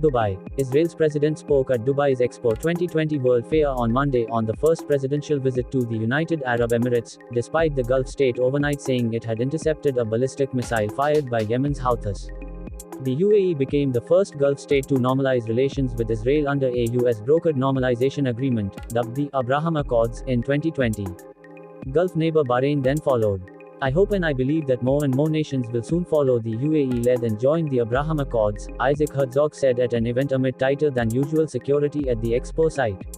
Dubai. Israel's president spoke at Dubai's Expo 2020 World Fair on Monday on the first presidential visit to the United Arab Emirates, despite the Gulf state overnight saying it had intercepted a ballistic missile fired by Yemen's Houthis. The UAE became the first Gulf state to normalize relations with Israel under a US-brokered normalization agreement, dubbed the Abraham Accords, in 2020. Gulf neighbor Bahrain then followed. I hope and I believe that more and more nations will soon follow the UAE-led and join the Abraham Accords, Herzog said at an event amid tighter than usual security at the Expo site.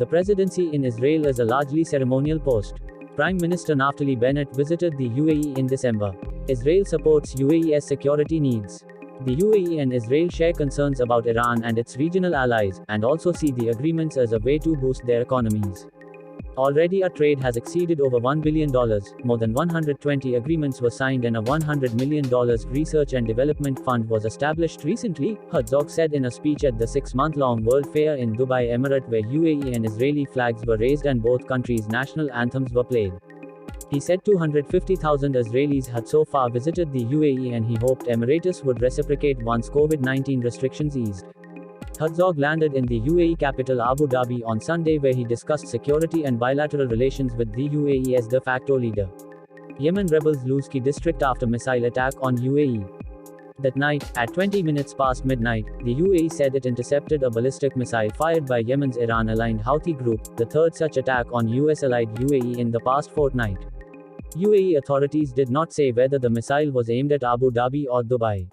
The presidency in Israel is a largely ceremonial post. Prime Minister Naftali Bennett visited the UAE in December. Israel supports UAE's security needs. The UAE and Israel share concerns about Iran and its regional allies, and also see the agreements as a way to boost their economies. Already our trade has exceeded over $1 billion, more than 120 agreements were signed and a $100 million research and development fund was established recently, Herzog said in a speech at the 6-month-long World Fair in Dubai Emirate where UAE and Israeli flags were raised and both countries' national anthems were played. He said 250,000 Israelis had so far visited the UAE and he hoped Emirates would reciprocate once COVID-19 restrictions eased. Herzog landed in the UAE capital Abu Dhabi on Sunday where he discussed security and bilateral relations with the UAE's de facto leader. Yemen rebels lose key district after missile attack on UAE. That night, at 20 minutes past midnight, the UAE said it intercepted a ballistic missile fired by Yemen's Iran-aligned Houthi group, the third such attack on US-allied UAE in the past fortnight. UAE authorities did not say whether the missile was aimed at Abu Dhabi or Dubai.